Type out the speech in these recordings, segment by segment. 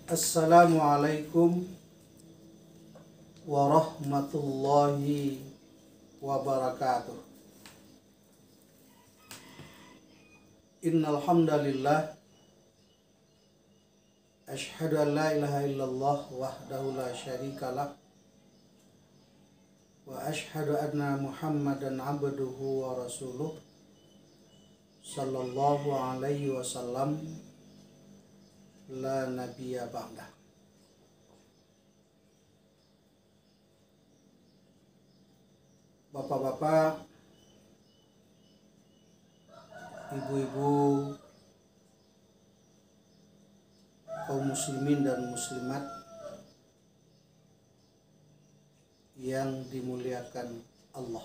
Assalamualaikum warahmatullahi wabarakatuh. Innal hamdalillah asyhadu an la ilaha illallah wahdahu la syarikalah wa asyhadu anna Muhammadan abduhu wa rasuluh sallallahu alaihi wasallam la nabiyya ba'dah. Bapak-bapak, ibu-ibu, kaum muslimin dan muslimat yang dimuliakan Allah.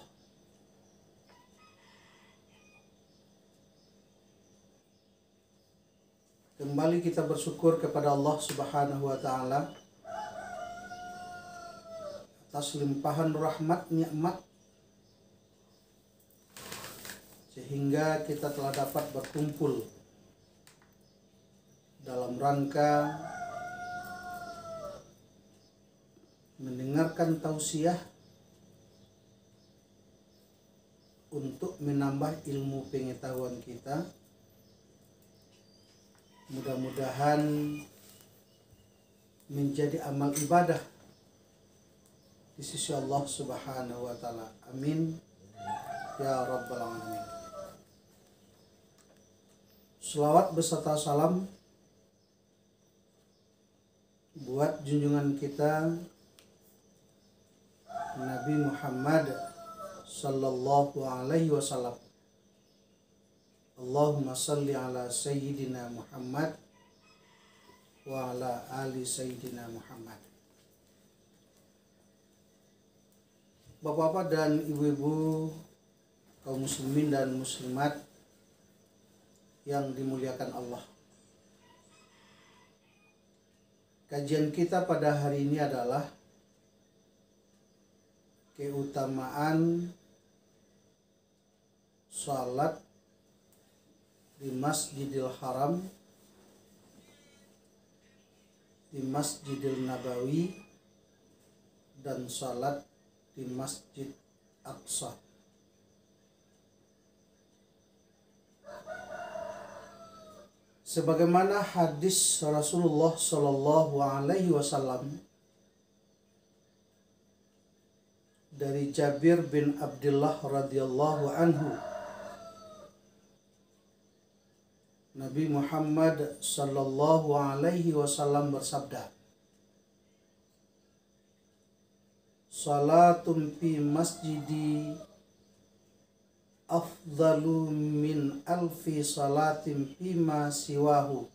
Kembali kita bersyukur kepada Allah Subhanahu wa Ta'ala atas limpahan rahmat nikmat sehingga kita telah dapat berkumpul dalam rangka mendengarkan tausiah untuk menambah ilmu pengetahuan kita. Mudah-mudahan menjadi amal ibadah di sisi Allah Subhanahu wa Ta'ala. Amin ya rabbal alamin. Selawat beserta salam buat junjungan kita Nabi Muhammad sallallahu alaihi wasallam. Allahumma salli ala sayyidina Muhammad wa ala ali sayyidina Muhammad. Bapak-bapak dan ibu-ibu, kaum muslimin dan muslimat yang dimuliakan Allah. Kajian kita pada hari ini adalah keutamaan salat di Masjidil Haram, di Masjidil Nabawi, dan salat di Masjid Aqsa. Sebagaimana hadis Rasulullah Shallallahu Alaihi Wasallam dari Jabir bin Abdullah radhiyallahu anhu, Nabi Muhammad sallallahu alaihi wasallam bersabda, "Salatun fi masjidi afdalu min alfi salatin fima siwahu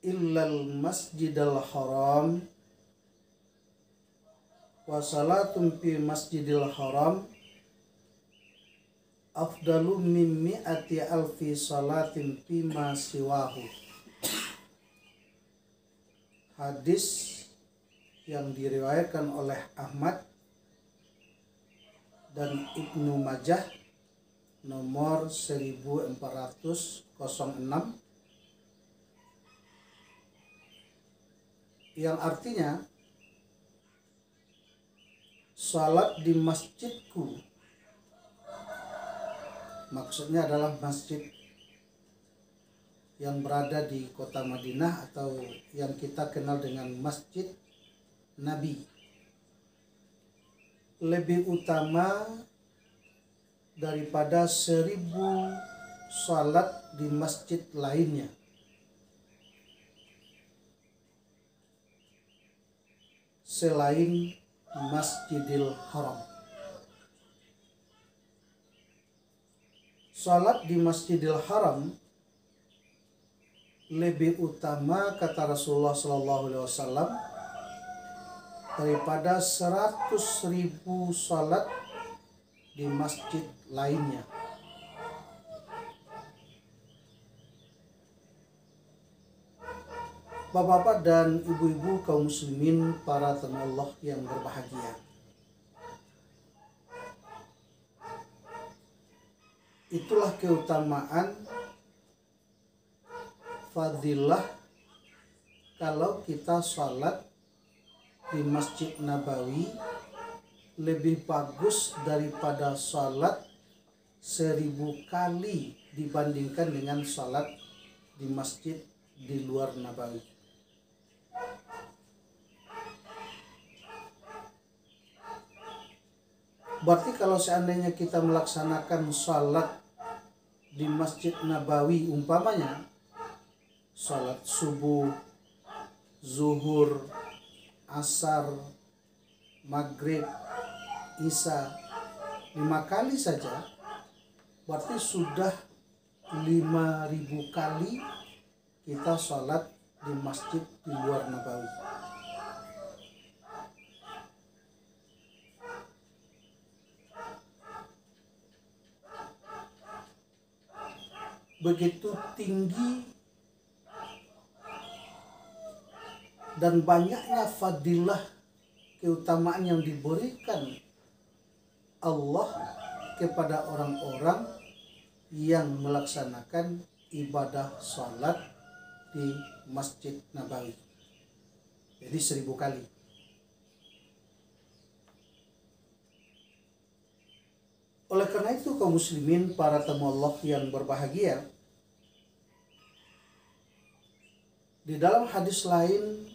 illal masjidal haram wa salatun fi masjidil haram afdalu min mi'ati alfi salatin fima siwahu." Hadis yang diriwayatkan oleh Ahmad dan Ibnu Majah nomor 1406, yang artinya salat di masjidku, maksudnya adalah masjid yang berada di kota Madinah atau yang kita kenal dengan Masjid Nabi, lebih utama daripada 1000 salat di masjid lainnya. Selain Masjidil Haram. Salat di Masjidil Haram lebih utama, kata Rasulullah SAW, daripada 100.000 salat di masjid lainnya. Bapak-bapak dan ibu-ibu kaum muslimin, para tamu Allah yang berbahagia. Itulah keutamaan fadilah kalau kita sholat di Masjid Nabawi lebih bagus daripada sholat 1000 kali dibandingkan dengan sholat di masjid di luar Nabawi. Berarti kalau seandainya kita melaksanakan sholat di Masjid Nabawi, umpamanya sholat subuh, zuhur, asar, maghrib, isya 5 kali saja, berarti sudah 5000 kali kita sholat di masjid di luar Nabawi. Begitu tinggi dan banyaknya fadilah keutamaan yang diberikan Allah kepada orang-orang yang melaksanakan ibadah sholat di Masjid Nabawi. Jadi 1000 kali. Oleh karena itu kaum muslimin, para tamu Allah yang berbahagia, di dalam hadis lain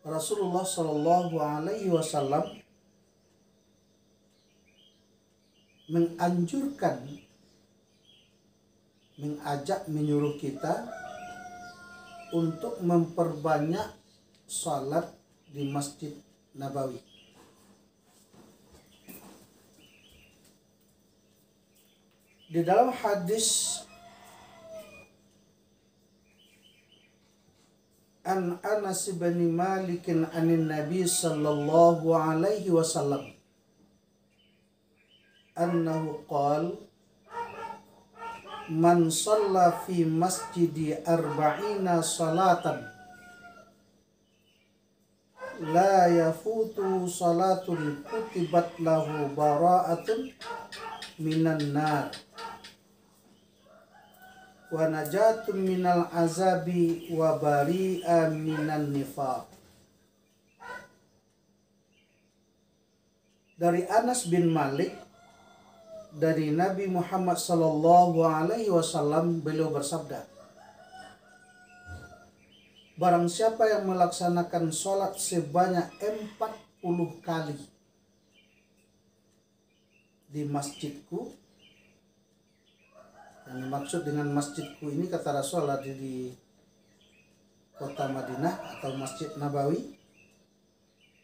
Rasulullah Shallallahu Alaihi Wasallam menganjurkan, mengajak, menyuruh kita untuk memperbanyak salat di Masjid Nabawi. Di dalam hadis an Anas bin Malik anin Nabi sallallahu alaihi wasallam annahu qala man shalla fi masjidi arba'ina salatan la yafutu salatun kutibat lahu bara'atun minan nar wa najatun minal azabi wa bari'a minan nifaq. Dari Anas bin Malik, dari Nabi Muhammad sallallahu alaihi wasallam, beliau bersabda, barang siapa yang melaksanakan sholat sebanyak 40 kali di masjidku, yang dimaksud dengan masjidku ini kata Rasulullah di kota Madinah atau Masjid Nabawi,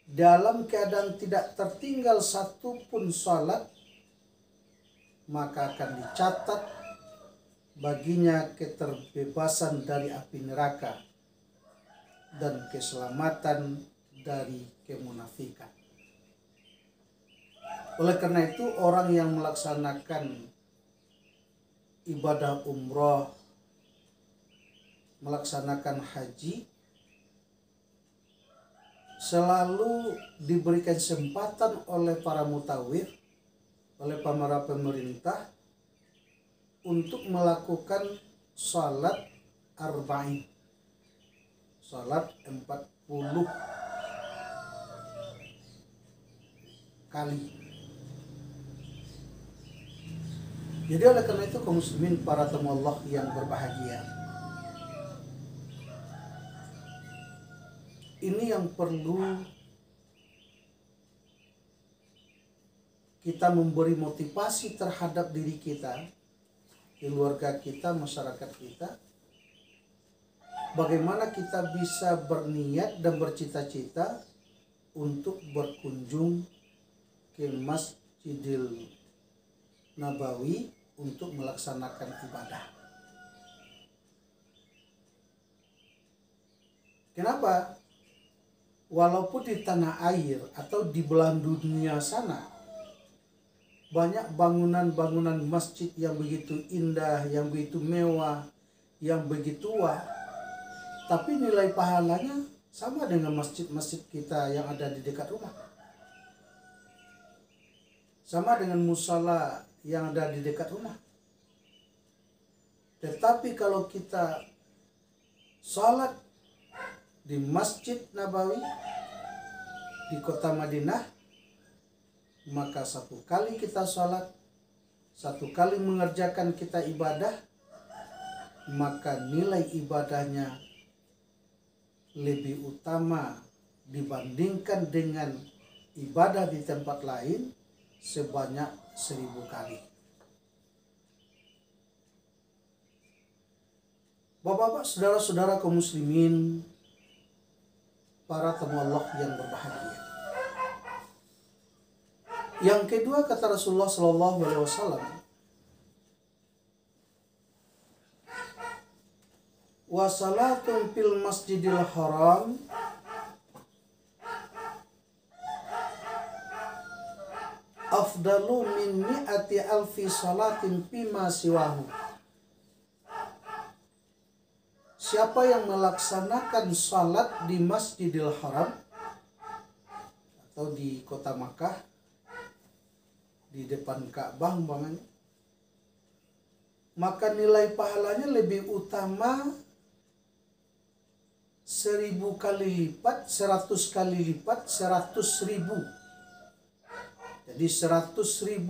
dalam keadaan tidak tertinggal satu pun sholat, maka akan dicatat baginya keterbebasan dari api neraka dan keselamatan dari kemunafikan. Oleh karena itu, orang yang melaksanakan ibadah umrah, melaksanakan haji, selalu diberikan kesempatan oleh para mutawif, oleh para pemerintah untuk melakukan salat arba'in, salat 40 kali. Jadi oleh karena itu kaum muslimin, para tamu Allah yang berbahagia, ini yang perlu kita memberi motivasi terhadap diri kita, keluarga kita, masyarakat kita. Bagaimana kita bisa berniat dan bercita-cita untuk berkunjung ke Masjidil Nabawi untuk melaksanakan ibadah. Kenapa? Walaupun di tanah air atau di belahan dunia sana banyak bangunan-bangunan masjid yang begitu indah, yang begitu mewah, yang begitu tua, tapi nilai pahalanya sama dengan masjid-masjid kita yang ada di dekat rumah. Sama dengan musala yang ada di dekat rumah. Tetapi kalau kita sholat di Masjid Nabawi di kota Madinah, maka satu kali kita sholat, satu kali mengerjakan kita ibadah, maka nilai ibadahnya lebih utama dibandingkan dengan ibadah di tempat lain sebanyak 1000 kali. Bapak-bapak, saudara-saudara kaum muslimin, para tamu Allah yang berbahagia. Yang kedua, kata Rasulullah SAW, wa salatun fil masjidil haram afdalu min mi'ati alfi salatin fima siwahu. Siapa yang melaksanakan salat di Masjidil Haram atau di kota Makkah, di depan Ka'bah umpamanya, maka nilai pahalanya lebih utama 1000 kali lipat, 100 kali lipat, 100.000. Jadi 100.000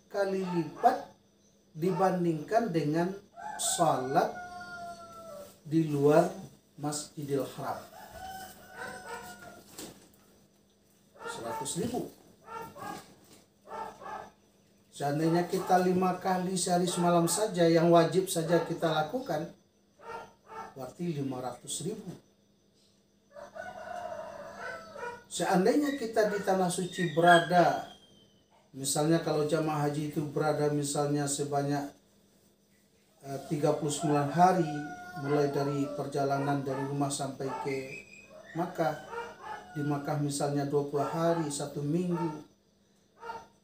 kali lipat dibandingkan dengan salat di luar Masjidil Haram. 100.000. Seandainya kita 5 kali sehari semalam saja yang wajib saja kita lakukan, berarti 500.000. Seandainya kita di Tanah Suci berada, misalnya kalau jamaah haji itu berada misalnya sebanyak 39 hari, mulai dari perjalanan dari rumah sampai ke Makkah. Di Makkah misalnya 20 hari, 1 minggu,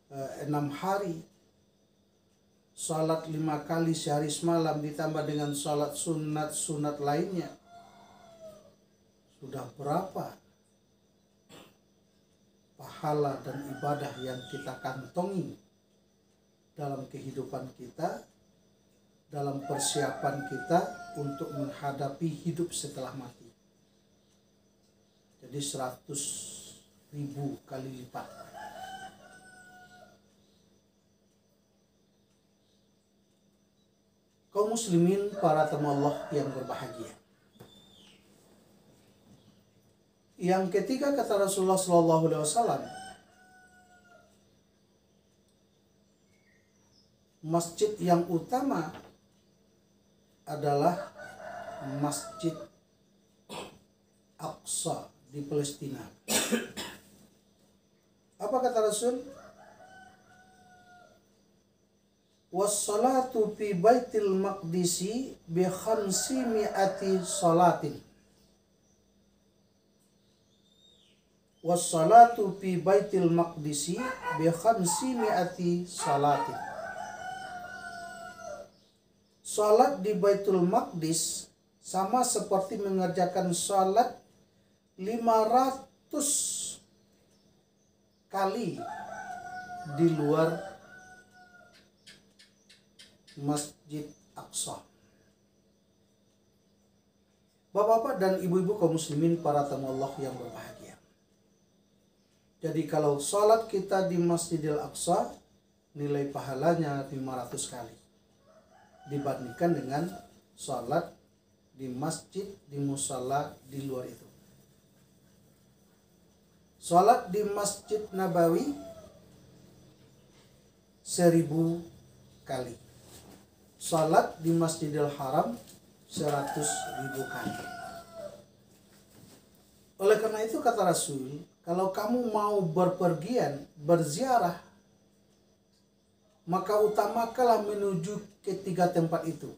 6 hari, salat 5 kali sehari semalam ditambah dengan salat sunat-sunat lainnya, sudah berapa pahala dan ibadah yang kita kantongi dalam kehidupan kita, dalam persiapan kita untuk menghadapi hidup setelah mati. Jadi 100.000 kali lipat. Kaum muslimin, para tamu Allah yang berbahagia. Yang ketiga, kata Rasulullah SAW, masjid yang utama adalah Masjid Aqsa di Palestina. Apa kata Rasul? Wassalatu fi baitil maqdisi bi 500 salatin. Wassalatu fi baitil maqdisi bi 500 salatin. Salat di Baitul Maqdis sama seperti mengerjakan salat 500 kali di luar Masjid Aqsa. Bapak-bapak dan ibu-ibu kaum muslimin, para tamu Allah yang berbahagia. Jadi kalau salat kita di Masjidil Aqsa, nilai pahalanya 500 kali dibandingkan dengan salat di masjid, di musala di luar itu. Salat di Masjid Nabawi 1000 kali. Salat di Masjidil Haram 100.000 kali. Oleh karena itu kata Rasul, kalau kamu mau berpergian, berziarah, maka utamakanlah menuju ketiga tempat itu.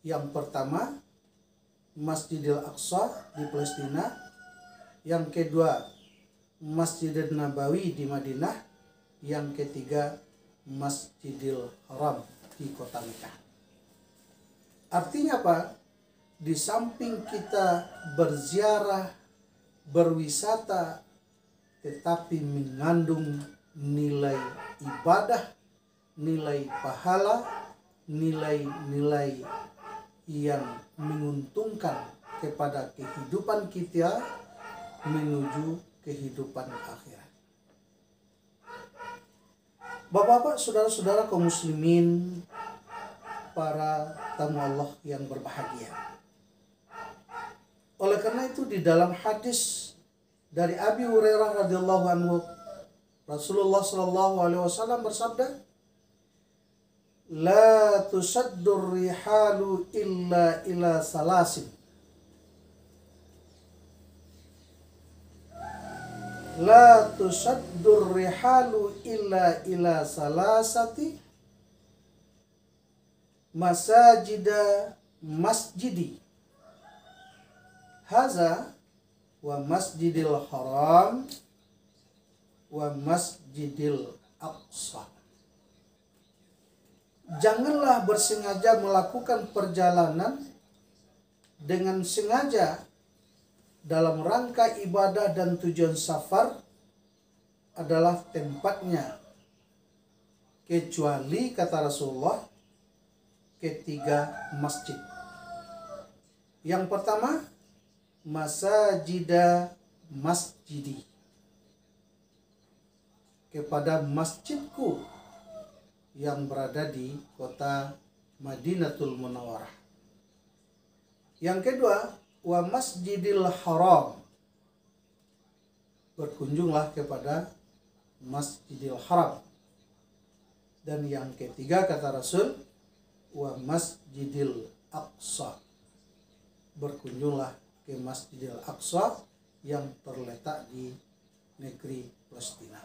Yang pertama, Masjidil Aqsa di Palestina. Yang kedua, Masjidil Nabawi di Madinah. Yang ketiga, Masjidil Haram di kota Mekah. Artinya apa? Di samping kita berziarah, berwisata, tetapi mengandung nilai ibadah, nilai pahala, nilai-nilai yang menguntungkan kepada kehidupan kita menuju kehidupan akhirat. Bapak-bapak, saudara-saudara kaum muslimin, para tamu Allah yang berbahagia. Oleh karena itu di dalam hadis dari Abi Hurairah radhiyallahu anhu, Rasulullah sallallahu alaihi wasallam bersabda, "La tusaddur rihalu illa ila salasin." La tusaddur rihalu illa ila salasati masajida masjidi haza wa masjidil haram wa masjidil aqsa. Janganlah bersengaja melakukan perjalanan dengan sengaja dalam rangka ibadah dan tujuan safar adalah tempatnya, kecuali kata Rasulullah ketiga masjid. Yang pertama, masajida masjidi, kepada masjidku yang berada di kota Madinatul Munawwarah. Yang kedua, wa masjidil haram, berkunjunglah kepada Masjidil Haram. Dan yang ketiga kata Rasul, wa masjidil aqsa, berkunjunglah ke Masjidil Aqsa yang terletak di negeri Palestina.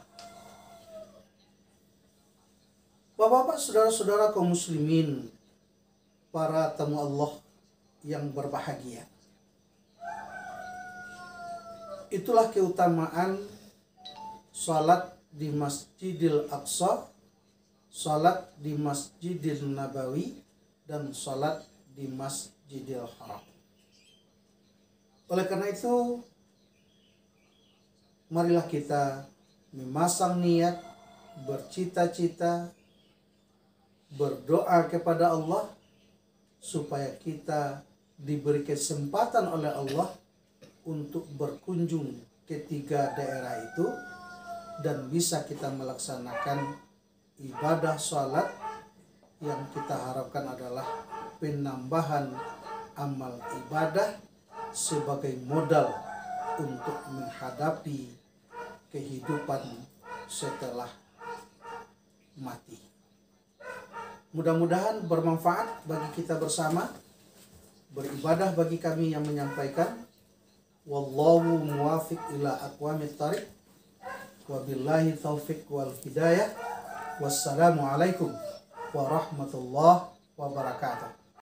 Bapak-bapak, saudara-saudara kaum muslimin, para tamu Allah yang berbahagia, itulah keutamaan salat di Masjidil Aqsa, salat di Masjidil Nabawi, dan salat di Masjidil Haram. Oleh karena itu, marilah kita memasang niat, bercita-cita, berdoa kepada Allah supaya kita diberi kesempatan oleh Allah untuk berkunjung ke tiga daerah itu dan bisa kita melaksanakan ibadah sholat yang kita harapkan adalah penambahan amal ibadah sebagai modal untuk menghadapi kehidupan setelah mati. Mudah-mudahan bermanfaat bagi kita bersama, beribadah bagi kami yang menyampaikan. Wallahu muwafiq ila aqwamit thariq, wabillahi taufiq wal hidayah. Wassalamualaikum warahmatullahi wabarakatuh.